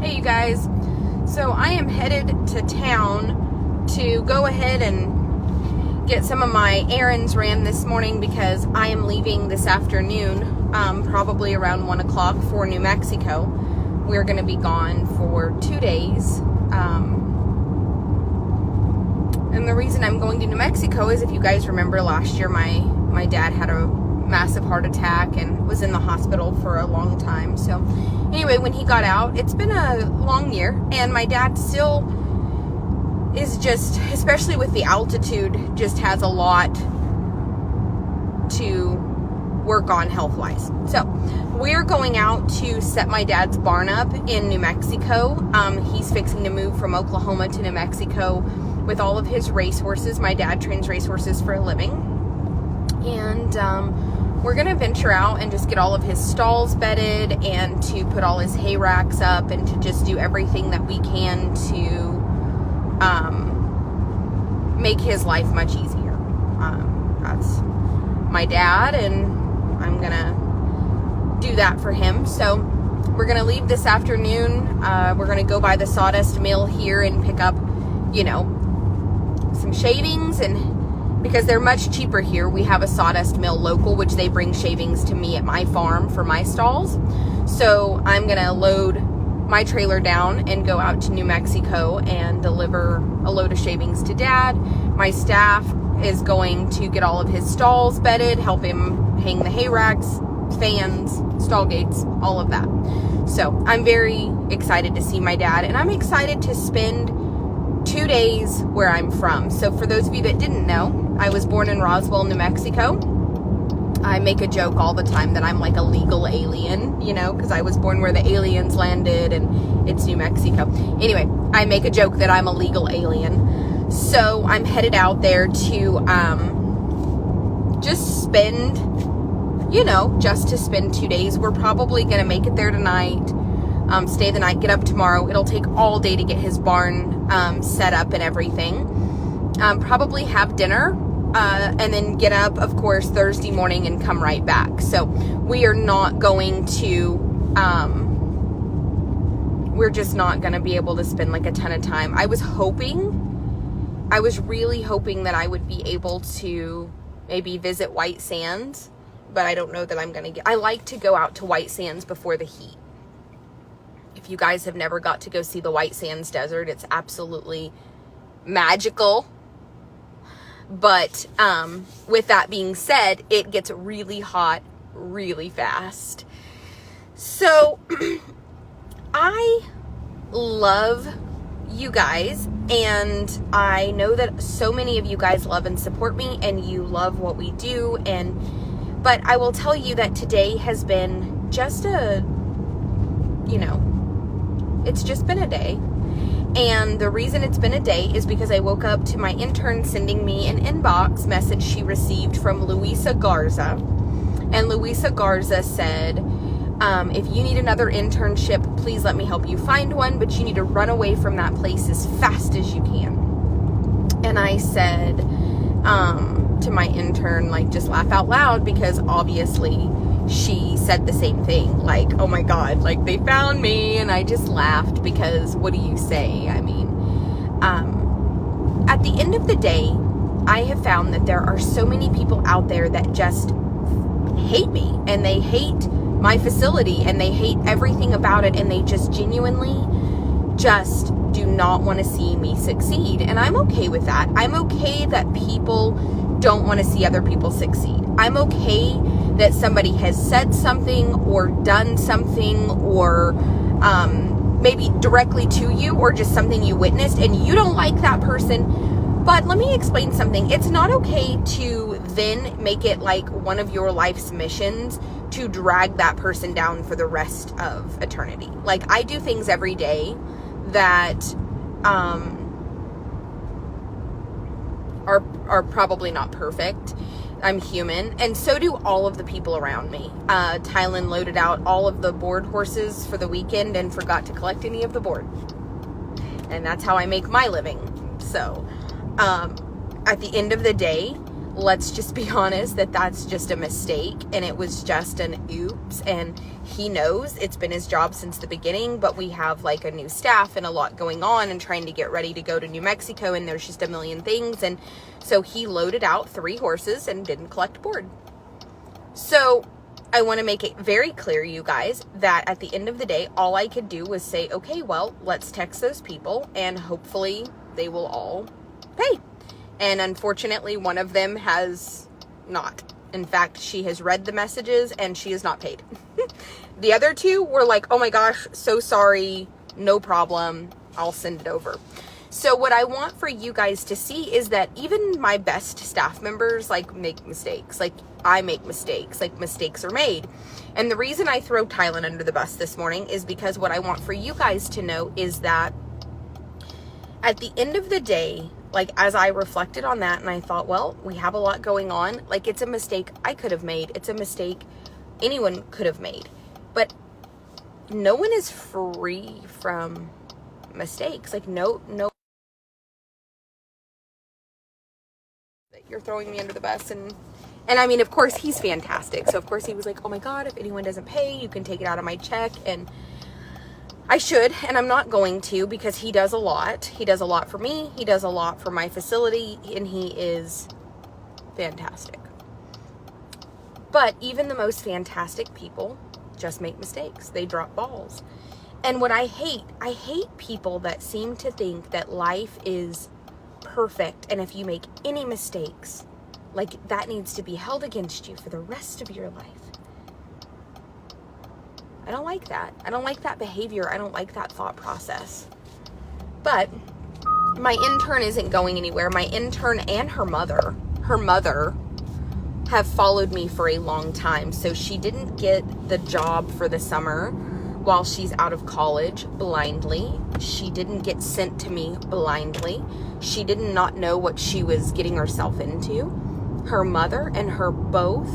Hey you guys, so I am headed to town to go ahead and get some of my errands ran this morning because I am leaving this afternoon, probably around 1 o'clock for New Mexico. We're going to be gone for 2 days, and the reason I'm going to New Mexico is, if you guys remember last year, my dad had a massive heart attack and was in the hospital for a long time. So anyway, when he got out, it's been a long year, and my dad still is just, especially with the altitude, just has a lot to work on health-wise. So we're going out to set my dad's barn up in New Mexico. He's fixing to move from Oklahoma to New Mexico with all of his racehorses. My dad trains racehorses for a living, and we're going to venture out and just get all of his stalls bedded and to put all his hay racks up and to just do everything that we can to make his life much easier. That's my dad, and I'm going to do that for him. So we're going to leave this afternoon. We're going to go by the Sawdust Mill here and pick up, some shavings, and because they're much cheaper here, we have a Sawdust Mill local, which they bring shavings to me at my farm for my stalls. So I'm going to load my trailer down and go out to New Mexico and deliver a load of shavings to Dad. My staff is going to get all of his stalls bedded, help him hang the hay racks, fans, stall gates, all of that. So I'm very excited to see my dad, and I'm excited to spend 2 days where I'm from. So for those of you that didn't know, I was born in Roswell, New Mexico. I make a joke all the time that I'm like a legal alien, because I was born where the aliens landed and it's New Mexico. Anyway, I make a joke that I'm a legal alien. So I'm headed out there to just spend, just to spend 2 days. We're probably going to make it there tonight. Stay the night, get up tomorrow. It'll take all day to get his barn set up and everything. Probably have dinner, and then get up, of course, Thursday morning and come right back. So we are not going to, we're just not going to be able to spend like a ton of time. I was really hoping that I would be able to maybe visit White Sands, but I don't know that I'm going to I like to go out to White Sands before the heat. If you guys have never got to go see the White Sands Desert, it's absolutely magical. But with that being said, it gets really hot really fast. So I love you guys, and I know that so many of you guys love and support me, and you love what we do. But I will tell you that today has been just it's just been a day. And the reason it's been a day is because I woke up to my intern sending me an inbox message she received from Luisa Garza. And Luisa Garza said, if you need another internship, please let me help you find one, but you need to run away from that place as fast as you can. And I said to my intern, just laugh out loud, because obviously she said the same thing, oh my God, they found me. And I just laughed, because what do you say? I mean, at the end of the day, I have found that there are so many people out there that just hate me, and they hate my facility, and they hate everything about it, and they just genuinely just do not want to see me succeed. And I'm okay with that. I'm okay that people don't want to see other people succeed. I'm okay that somebody has said something or done something, or maybe directly to you, or just something you witnessed and you don't like that person. But let me explain something. It's not okay to then make it like one of your life's missions to drag that person down for the rest of eternity. I do things every day that are probably not perfect. I'm human, and so do all of the people around me. Tylen loaded out all of the board horses for the weekend and forgot to collect any of the board. And that's how I make my living. So, at the end of the day, let's just be honest that that's just a mistake, and it was just an oops, and He knows it's been his job since the beginning, but we have like a new staff and a lot going on and trying to get ready to go to New Mexico, and there's just a million things. And so he loaded out 3 horses and didn't collect board. So I want to make it very clear, you guys, that at the end of the day, all I could do was say, okay, well, let's text those people and hopefully they will all pay. And unfortunately, one of them has not. In fact, she has read the messages and she is not paid. The other 2 were like, oh my gosh, so sorry, no problem, I'll send it over. So what I want for you guys to see is that even my best staff members like make mistakes. Like I make mistakes, like mistakes are made. And the reason I throw Tylen under the bus this morning is because what I want for you guys to know is that at the end of the day, like as I reflected on that and I thought, well, we have a lot going on. Like it's a mistake I could have made. It's a mistake anyone could have made. But no one is free from mistakes. Like no. You're throwing me under the bus. And I mean, of course he's fantastic. So of course he was like, oh my God, if anyone doesn't pay, you can take it out of my check. And I should, and I'm not going to, because he does a lot. He does a lot for me. He does a lot for my facility, and he is fantastic. But even the most fantastic people just make mistakes. They drop balls. And what I hate people that seem to think that life is perfect, and if you make any mistakes, like that needs to be held against you for the rest of your life. I don't like that. I don't like that behavior. I don't like that thought process. But my intern isn't going anywhere. My intern and her mother have followed me for a long time. So she didn't get the job for the summer while she's out of college blindly. She didn't get sent to me blindly. She did not know what she was getting herself into. Her mother and her both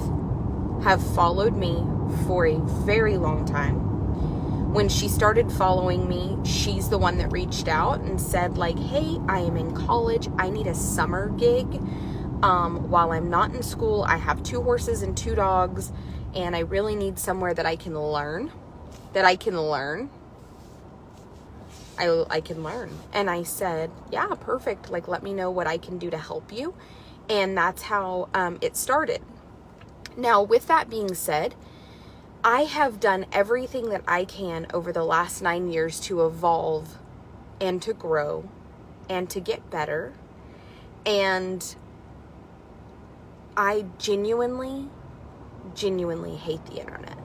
have followed me for a very long time. When she started following me, she's the one that reached out and said like, hey, I am in college. I need a summer gig. While I'm not in school, I have 2 horses and 2 dogs, and I really need somewhere that I can learn. I can learn. And I said, yeah, perfect. Like, let me know what I can do to help you. And that's how it started. Now, with that being said, I have done everything that I can over the last 9 years to evolve and to grow and to get better. And I genuinely hate the internet.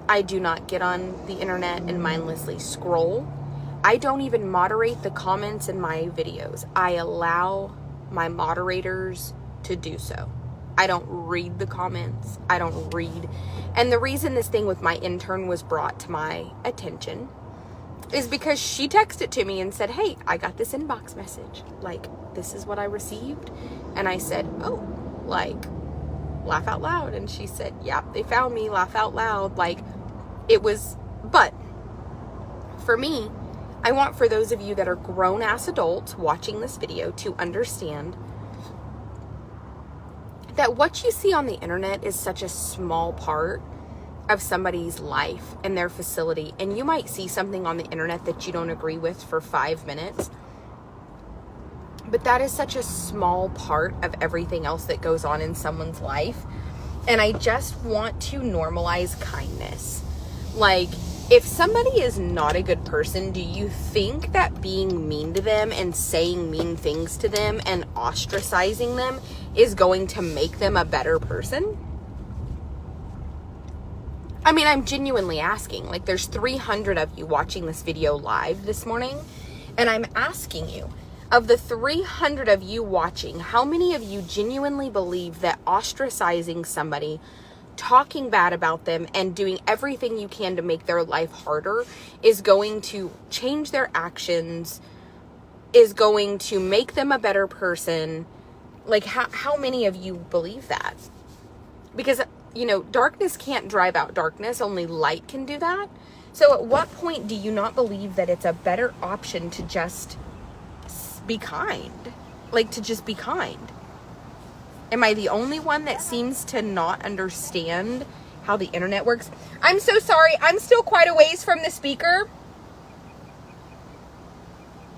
I do not get on the internet and mindlessly scroll. I don't even moderate the comments in my videos. I allow my moderators to do so. I don't read the comments. I don't read. And the reason this thing with my intern was brought to my attention is because she texted to me and said, hey, I got this inbox message. Like, this is what I received. And I said, oh, like, laugh out loud. And she said, yeah, they found me, laugh out loud. Like, it was, but for me, I want for those of you that are grown-ass adults watching this video to understand that what you see on the internet is such a small part of somebody's life and their facility. And you might see something on the internet that you don't agree with for 5 minutes, but that is such a small part of everything else that goes on in someone's life. And I just want to normalize kindness. Like, if somebody is not a good person, do you think that being mean to them and saying mean things to them and ostracizing them is going to make them a better person? I mean, I'm genuinely asking. Like, there's 300 of you watching this video live this morning, and I'm asking you, of the 300 of you watching, how many of you genuinely believe that ostracizing somebody, talking bad about them, and doing everything you can to make their life harder is going to change their actions, is going to make them a better person? Like, how many of you believe that? Because, you know, darkness can't drive out darkness, only light can do that. So at what point do you not believe that it's a better option to just be kind? Like, to just be kind? Am I the only one that seems to not understand how the internet works. I'm so sorry. I'm still quite a ways from the speaker.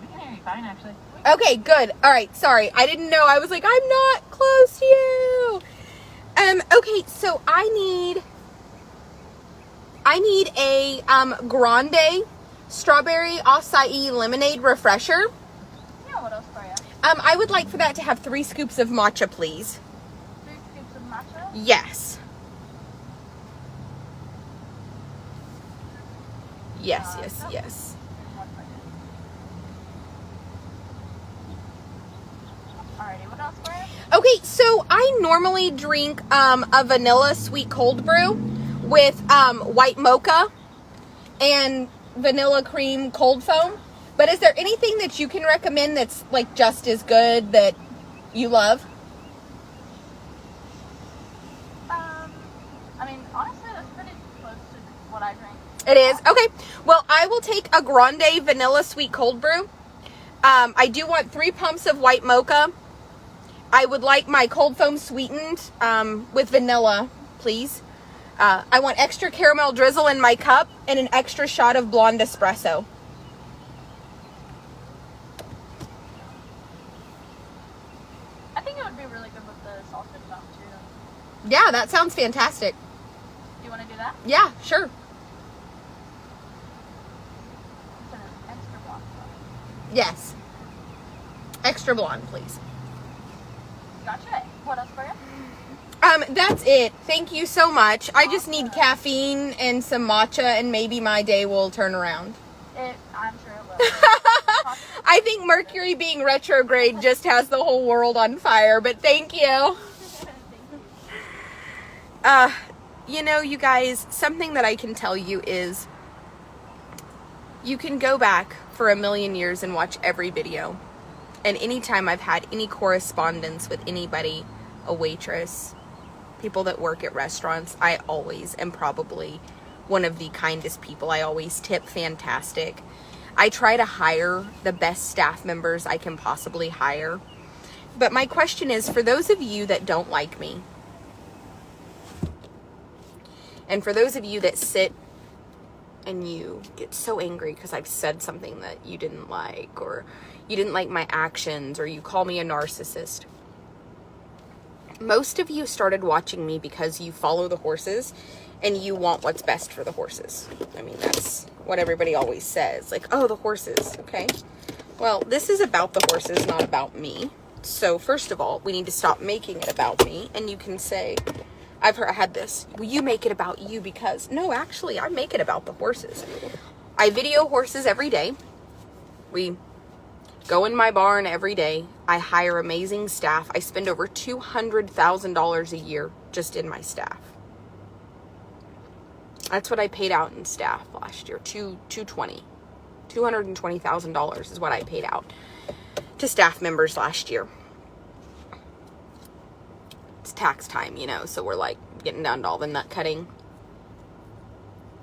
We can hear you fine, actually. Okay, good. All right, sorry. I didn't know. I was like, I'm not close to you. Okay, so I need a grande strawberry acai lemonade refresher. Yeah, what else for you? I would like for that to have 3 scoops of matcha, please. 3 scoops of matcha? Yes. Yes, yes, yes. Alrighty, what else for you? Okay, so I normally drink a vanilla sweet cold brew with white mocha and vanilla cream cold foam. But is there anything that you can recommend that's like just as good that you love? I mean, honestly, that's pretty close to what I drink. It is? Okay. Well, I will take a grande vanilla sweet cold brew. I do want 3 pumps of white mocha. I would like my cold foam sweetened with vanilla, please. I want extra caramel drizzle in my cup and an extra shot of blonde espresso. I think it would be really good with the salted milk, too. Yeah, that sounds fantastic. Do you want to do that? Yeah, sure. It's an extra blonde. Yes. Extra blonde, please. Gotcha. What else for you? That's it. Thank you so much. I just need caffeine and some matcha and maybe my day will turn around. I'm sure it will. I think Mercury being retrograde just has the whole world on fire, but thank you. You know, you guys, something that I can tell you is you can go back for a million years and watch every video. And anytime I've had any correspondence with anybody, a waitress, people that work at restaurants, I always am probably one of the kindest people. I always tip fantastic. I try to hire the best staff members I can possibly hire. But my question is, for those of you that don't like me, and for those of you that sit and you get so angry because I've said something that you didn't like, or you didn't like my actions, or you call me a narcissist. Most of you started watching me because you follow the horses and you want what's best for the horses. I mean, that's what everybody always says. Like, oh, the horses. Okay. Well, this is about the horses, not about me. So first of all, we need to stop making it about me. And you can say, I've had this. Well, you make it about you because... No, actually, I make it about the horses. I video horses every day. We go in my barn every day. I hire amazing staff. I spend over $200,000 a year just in my staff. That's what I paid out in staff last year. $220,000 is what I paid out to staff members last year. It's tax time, you know, so we're like getting down to all the nut cutting.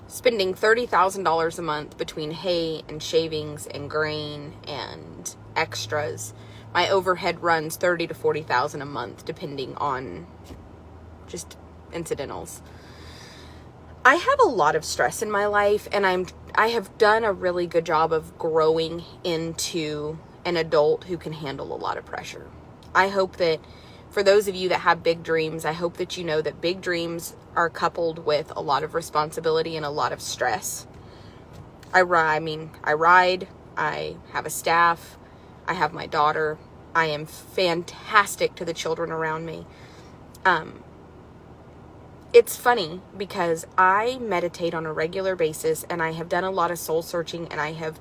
Spending $30,000 a month between hay and shavings and grain and extras. My overhead runs $30,000 to $40,000 a month, depending on just incidentals. I have a lot of stress in my life, and I have done a really good job of growing into an adult who can handle a lot of pressure. I hope that for those of you that have big dreams, I hope that you know that big dreams are coupled with a lot of responsibility and a lot of stress. I ride, I have a staff, I have my daughter. I am fantastic to the children around me. It's funny because I meditate on a regular basis, and I have done a lot of soul searching, and I have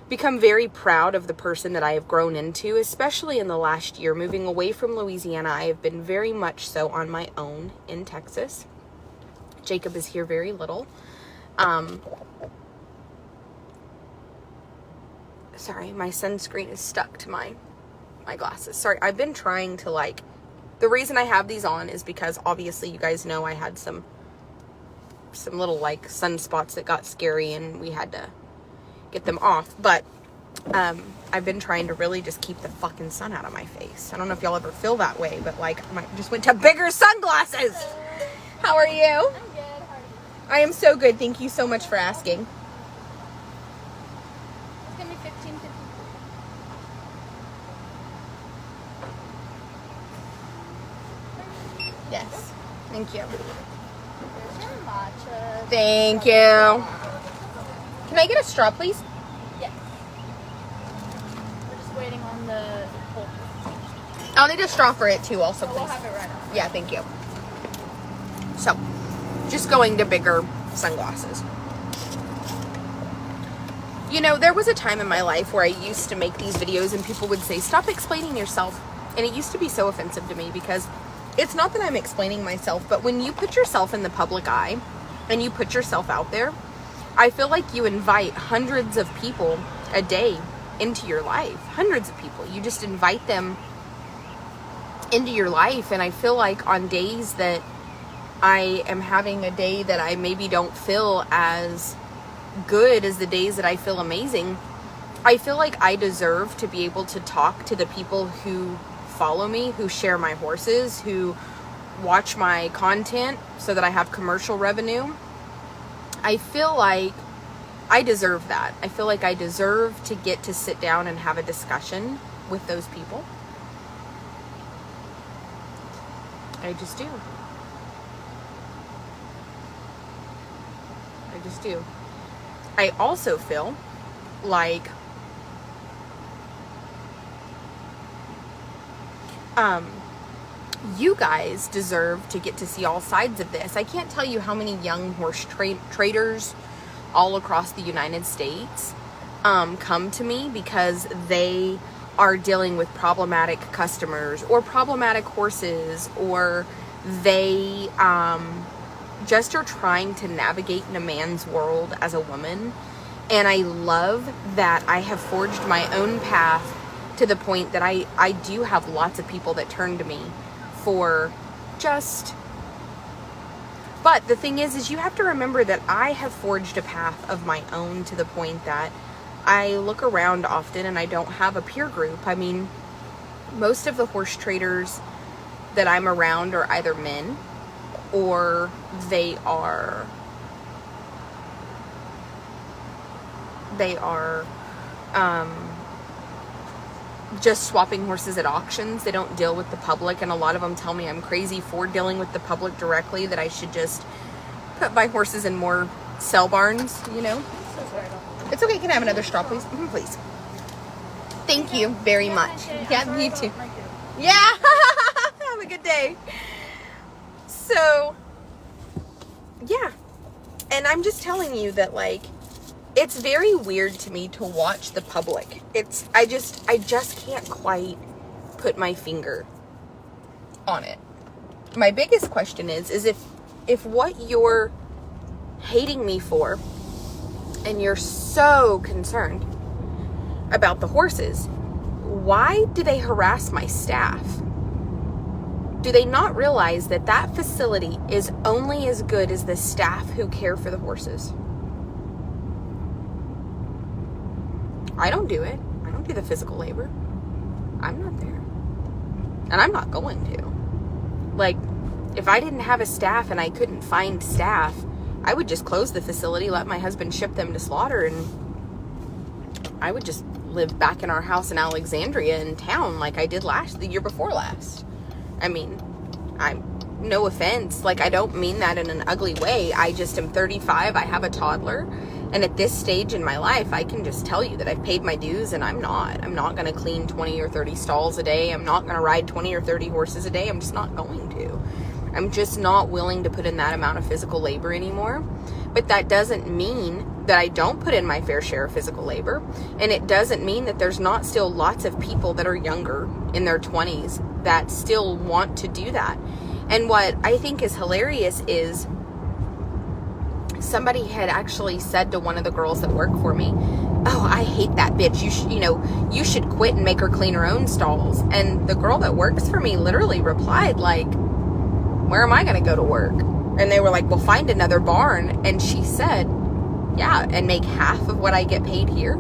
become very proud of the person that I have grown into, especially in the last year. Moving away from Louisiana, I have been very much so on my own in Texas. Jacob is here very little. Sorry, my sunscreen is stuck to my glasses. Sorry, I've been trying to the reason I have these on is because obviously you guys know I had some little sunspots that got scary and we had to get them off. But I've been trying to really just keep the fucking sun out of my face. I don't know if y'all ever feel that way, but I just went to bigger sunglasses. How are you? I'm good. I am so good. Thank you so much for asking. It's gonna be $15.50. Yes. Thank you. There's your matcha. Thank you. Can I get a straw, please? Yes. We're just waiting on the cold. I'll need a straw for it too, also, So we'll please. have it right now. Yeah, thank you. So, just going to bigger sunglasses. You know, there was a time in my life where I used to make these videos and people would say, stop explaining yourself. And it used to be so offensive to me because it's not that I'm explaining myself, but when you put yourself in the public eye and you put yourself out there, I feel like you invite hundreds of people a day into your life. Hundreds of people. You just invite them into your life. And I feel like on days that I am having a day that I maybe don't feel as good as the days that I feel amazing, I feel like I deserve to be able to talk to the people who follow me, who share my horses, who watch my content so that I have commercial revenue. I feel like I deserve that. I feel like I deserve to get to sit down and have a discussion with those people. I just do. I just do. I also feel like you guys deserve to get to see all sides of this. I can't tell you how many young horse traders all across the United States come to me because they are dealing with problematic customers or problematic horses, or they just are trying to navigate in a man's world as a woman. And I love that I have forged my own path to the point that I do have lots of people that turn to me for just... But the thing is you have to remember that I have forged a path of my own to the point that I look around often and I don't have a peer group. I mean, most of the horse traders that I'm around are either men or they are just swapping horses at auctions. They don't deal with the public, and a lot of them tell me I'm crazy for dealing with the public directly, that I should just put my horses in more sell barns, you know. So sorry about that. It's okay. Can I have another straw, please? Please. Thank you very much. Yeah, you too. Yeah. Have a good day. So, yeah. And I'm just telling you that, like, it's very weird to me to watch the public. I just can't quite put my finger on it. My biggest question is if what you're hating me for, and you're so concerned about the horses, why do they harass my staff? Do they not realize that that facility is only as good as the staff who care for the horses? I don't do it. I don't do the physical labor. I'm not there. And I'm not going to. Like, if I didn't have a staff and I couldn't find staff, I would just close the facility, let my husband ship them to slaughter, and I would just live back in our house in Alexandria in town like I did the year before last. I mean, no offense. Like, I don't mean that in an ugly way. I just am 35. I have a toddler. And at this stage in my life, I can just tell you that I've paid my dues, and I'm not going to clean 20 or 30 stalls a day. I'm not going to ride 20 or 30 horses a day. I'm just not going to. I'm just not willing to put in that amount of physical labor anymore. But that doesn't mean that I don't put in my fair share of physical labor. And it doesn't mean that there's not still lots of people that are younger, in their 20s, that still want to do that. And what I think is hilarious is somebody had actually said to one of the girls that work for me, "Oh, I hate that bitch. You should quit and make her clean her own stalls." And the girl that works for me literally replied, like, "Where am I going to go to work?" And they were like, "Well, find another barn." And she said, "Yeah, and make half of what I get paid here."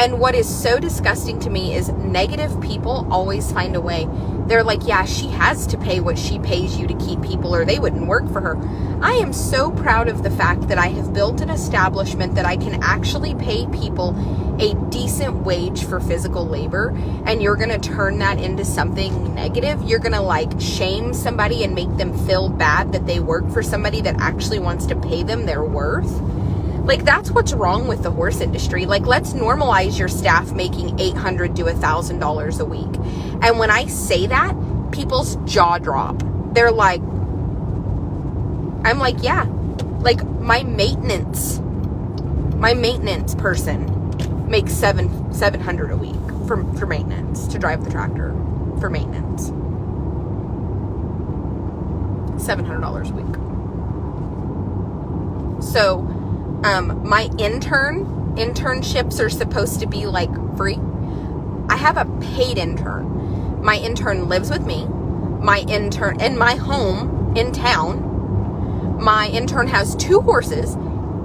And what is so disgusting to me is negative people always find a way. They're like, yeah, she has to pay what she pays you to keep people or they wouldn't work for her. I am so proud of the fact that I have built an establishment that I can actually pay people a decent wage for physical labor, and you're going to turn that into something negative. You're going to like shame somebody and make them feel bad that they work for somebody that actually wants to pay them their worth. Like, that's what's wrong with the horse industry. Like, let's normalize your staff making $800 to $1,000 a week. And when I say that, people's jaw drop. They're like, I'm like, yeah. Like, my maintenance person makes $700 a week for maintenance, to drive the tractor for maintenance. $700 a week. So, my internships are supposed to be like free. I have a paid intern. My intern lives with me. My intern in my home in town. My intern has 2 horses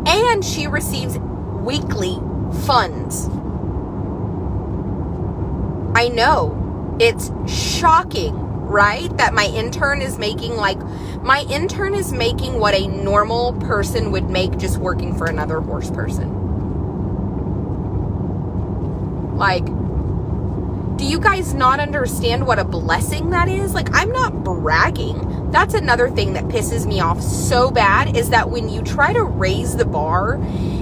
and she receives weekly funds. I know, it's shocking, right? That my intern is making what a normal person would make just working for another horse person. Like, do you guys not understand what a blessing that is? Like, I'm not bragging. That's another thing that pisses me off so bad, is that when you try to raise the bar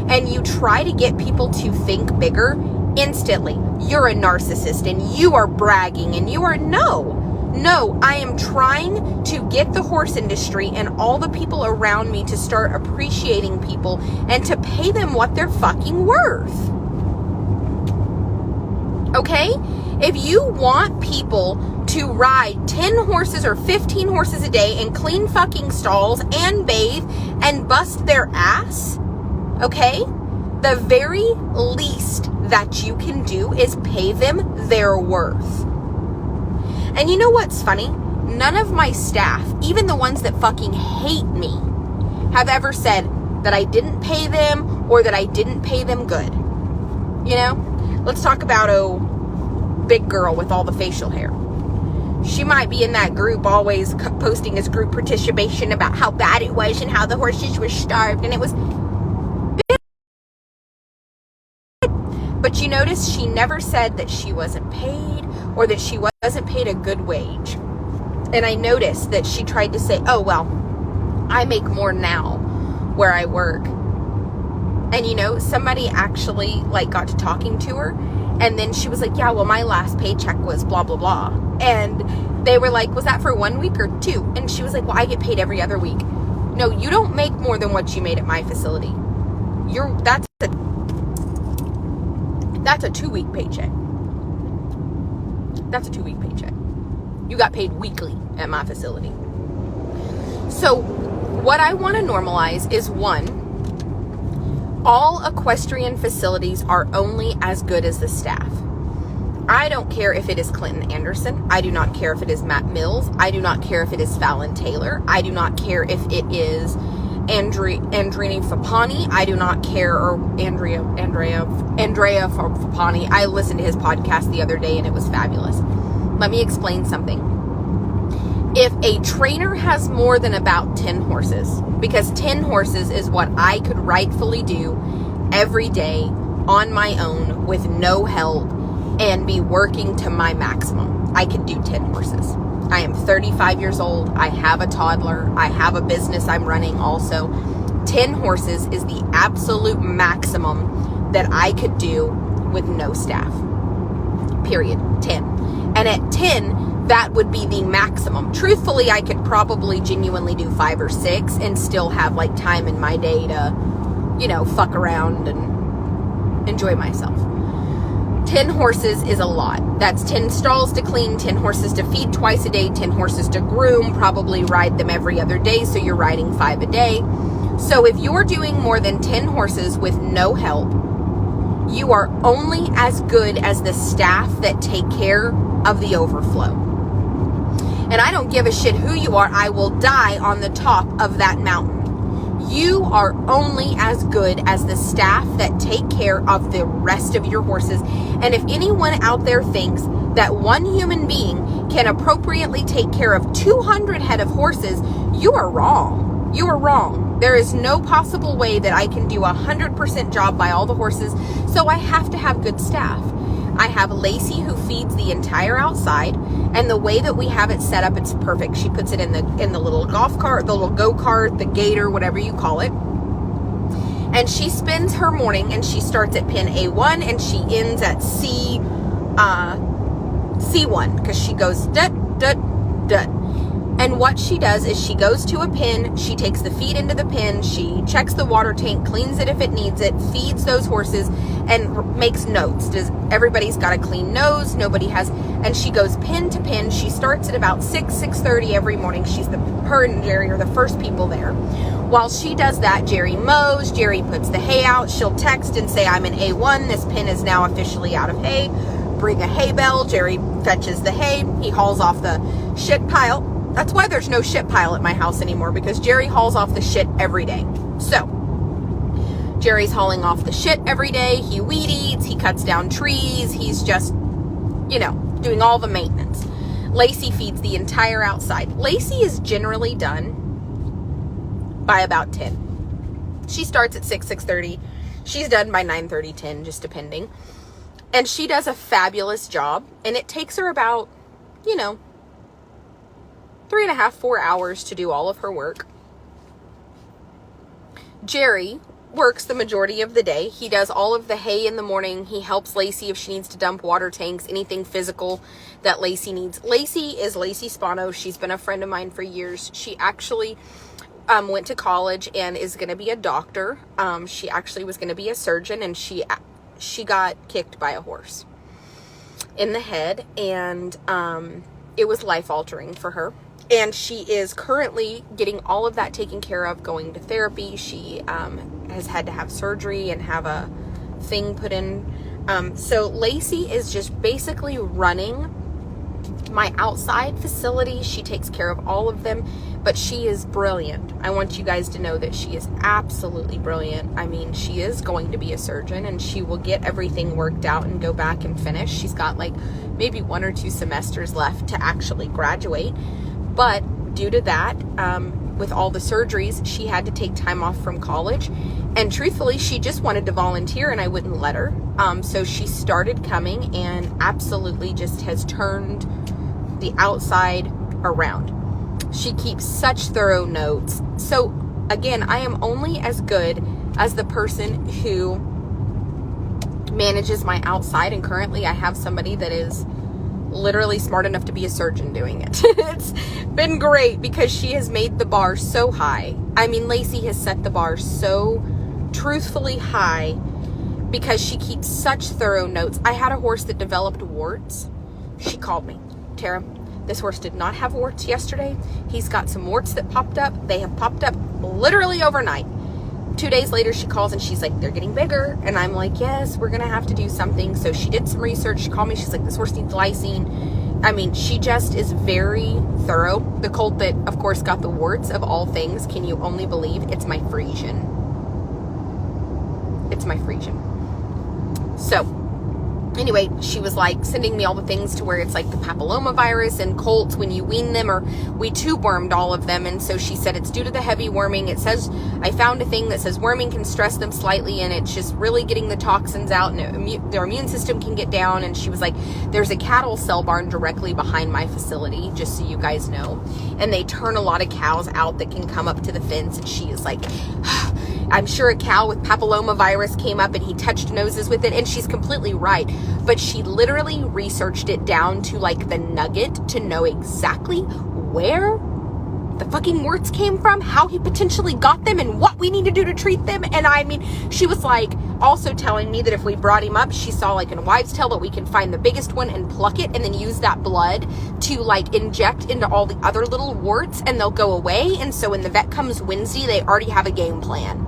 and you try to get people to think bigger, instantly you're a narcissist and you are bragging and you are No, I am trying to get the horse industry and all the people around me to start appreciating people and to pay them what they're fucking worth. Okay? If you want people to ride 10 horses or 15 horses a day and clean fucking stalls and bathe and bust their ass, okay? The very least that you can do is pay them their worth. And you know what's funny? None of my staff, even the ones that fucking hate me, have ever said that I didn't pay them or that I didn't pay them good. You know? Let's talk about, big girl with all the facial hair. She might be in that group always posting his group participation about how bad it was and how the horses were starved, and it was... But you notice she never said that she wasn't paid or that she wasn't paid a good wage. And I noticed that she tried to say, oh, well, I make more now where I work. And, you know, somebody actually, like, got to talking to her. And then she was like, yeah, well, my last paycheck was blah, blah, blah. And they were like, was that for 1 week or 2? And she was like, well, I get paid every other week. No, you don't make more than what you made at my facility. That's a 2-week paycheck. That's a 2-week paycheck. You got paid weekly at my facility. So what I want to normalize is, 1, all equestrian facilities are only as good as the staff. I don't care if it is Clinton Anderson. I do not care if it is Matt Mills. I do not care if it is Fallon Taylor. I do not care if it is Andrini Fapani. I do not care, or Andrea Fapani. I listened to his podcast the other day and it was fabulous. Let me explain something. If a trainer has more than about 10 horses, because 10 horses is what I could rightfully do every day on my own with no help and be working to my maximum, I could do 10 horses. I am 35 years old. I have a toddler. I have a business I'm running also. 10 horses is the absolute maximum that I could do with no staff. Period. 10. And at 10, that would be the maximum. Truthfully, I could probably genuinely do 5 or 6 and still have like time in my day to, you know, fuck around and enjoy myself. 10 horses is a lot. That's 10 stalls to clean, 10 horses to feed twice a day, 10 horses to groom, probably ride them every other day, so you're riding 5 a day. So if you're doing more than 10 horses with no help, you are only as good as the staff that take care of the overflow. And I don't give a shit who you are. I will die on the top of that mountain. You are only as good as the staff that take care of the rest of your horses. And if anyone out there thinks that one human being can appropriately take care of 200 head of horses, you are wrong. You are wrong. There is no possible way that I can do 100% job by all the horses, so I have to have good staff. I have Lacey who feeds the entire outside, and the way that we have it set up, it's perfect. She puts it in the little golf cart, the little go-kart, the gator, whatever you call it. And she spends her morning, and she starts at pin A1 and she ends at C1, because she goes dut, dut, dut. And what she does is she goes to a pin, she takes the feed into the pin, she checks the water tank, cleans it if it needs it, feeds those horses, and makes notes. Everybody's got a clean nose, nobody has, and she goes pin to pin. She starts at about 6:30 every morning. Her and Jerry are the first people there. While she does that, Jerry mows, Jerry puts the hay out, she'll text and say, I'm in A1, this pin is now officially out of hay. Bring a hay bale, Jerry fetches the hay, he hauls off the shit pile. That's why there's no shit pile at my house anymore, because Jerry hauls off the shit every day. So, Jerry's hauling off the shit every day. He weed eats, he cuts down trees, he's just, doing all the maintenance. Lacey feeds the entire outside. Lacey is generally done by about 10. She starts at 6:30. She's done by 9:30, 10, just depending. And she does a fabulous job, and it takes her about, 3.5, 4 hours to do all of her work. Jerry works the majority of the day. He does all of the hay in the morning. He helps Lacey if she needs to dump water tanks, anything physical that Lacey needs. Lacey is Lacey Spano. She's been a friend of mine for years. She actually went to college and is going to be a doctor. She actually was going to be a surgeon, and she got kicked by a horse in the head, and it was life-altering for her. And she is currently getting all of that taken care of, going to therapy. She has had to have surgery and have a thing put in. So Lacey is just basically running my outside facility. She takes care of all of them, but she is brilliant. I want you guys to know that she is absolutely brilliant. I mean, she is going to be a surgeon, and she will get everything worked out and go back and finish. She's got maybe 1 or 2 semesters left to actually graduate. But due to that, with all the surgeries, she had to take time off from college. And truthfully, she just wanted to volunteer, and I wouldn't let her. So she started coming and absolutely just has turned the outside around. She keeps such thorough notes. So again, I am only as good as the person who manages my outside. And currently I have somebody that is literally smart enough to be a surgeon doing it. It's been great because she has made the bar so high. I mean, Lacey has set the bar so truthfully high because she keeps such thorough notes. I had a horse that developed warts. She called me, Tara, this horse did not have warts yesterday. He's got some warts that popped up. They have popped up literally overnight. 2 days later, she calls and she's like, they're getting bigger. And I'm like, yes, we're going to have to do something. So she did some research. She called me. She's like, this horse needs lysine. I mean, she just is very thorough. The colt that, of course, got the warts of all things, can you only believe? It's my Frisian. It's my Frisian. So anyway, she was sending me all the things to where it's the papillomavirus and colts when you wean them, or we tube wormed all of them. And so she said it's due to the heavy worming. It says, I found a thing that says worming can stress them slightly, and it's just really getting the toxins out, and their immune system can get down. And she was like, there's a cattle cell barn directly behind my facility, just so you guys know. And they turn a lot of cows out that can come up to the fence. And she is like, I'm sure a cow with papillomavirus came up and he touched noses with it. And she's completely right. But she literally researched it down to the nugget to know exactly where the fucking warts came from, how he potentially got them, and what we need to do to treat them. And I mean, she was also telling me that if we brought him up, she saw in a wives' tale that we can find the biggest one and pluck it and then use that blood to inject into all the other little warts, and they'll go away. And so when the vet comes Wednesday, they already have a game plan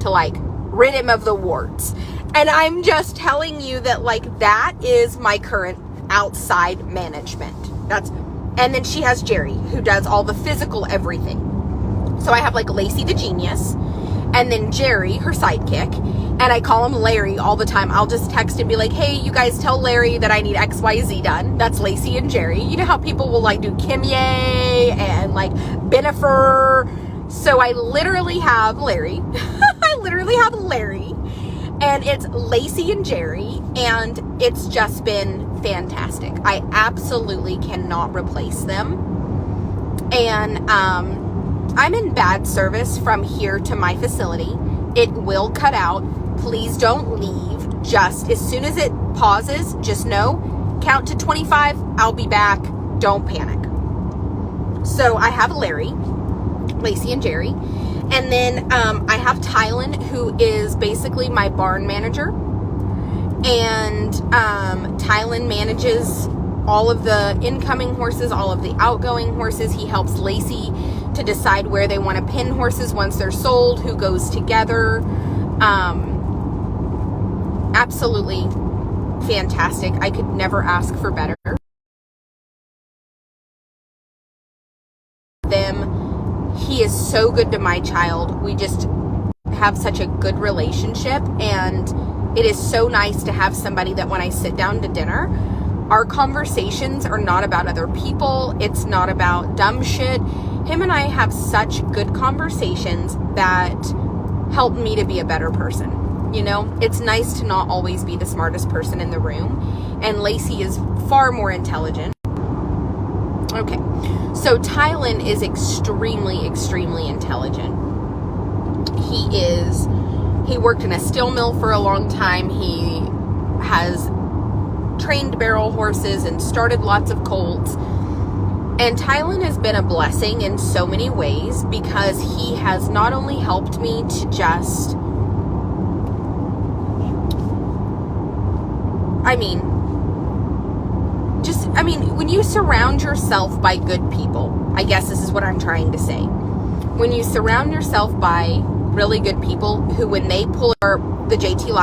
to rid him of the warts. And I'm just telling you that that is my current outside management. And then she has Jerry, who does all the physical everything. So I have like Lacey the genius, and then Jerry, her sidekick, and I call him Larry all the time. I'll just text and be like, hey, you guys tell Larry that I need XYZ done. That's Lacey and Jerry. You know how people will like do Kimye and like Benifer. So I literally have Larry. And it's Lacey and Jerry, and it's just been fantastic. I absolutely cannot replace them. And I'm in bad service from here to my facility. It will cut out. Please don't leave. Just as soon as it pauses, just know, count to 25. I'll be back. Don't panic. So I have Larry, Lacey, and Jerry. And then I have Tylen, who is basically my barn manager. And Tylen manages all of the incoming horses, all of the outgoing horses. He helps Lacey to decide where they want to pin horses once they're sold, who goes together. Absolutely fantastic. I could never ask for better. He is so good to my child. We just have such a good relationship, and it is so nice to have somebody that when I sit down to dinner, our conversations are not about other people. It's not about dumb shit. Him and I have such good conversations that help me to be a better person. You know, it's nice to not always be the smartest person in the room, and Lacey is far more intelligent. Okay, so Tylen is extremely, extremely intelligent. He worked in a steel mill for a long time. He has trained barrel horses and started lots of colts. And Tylen has been a blessing in so many ways, because he has not only helped me to just, when you surround yourself by good people, I guess this is what I'm trying to say. When you surround yourself by really good people who, when they pull the JT Live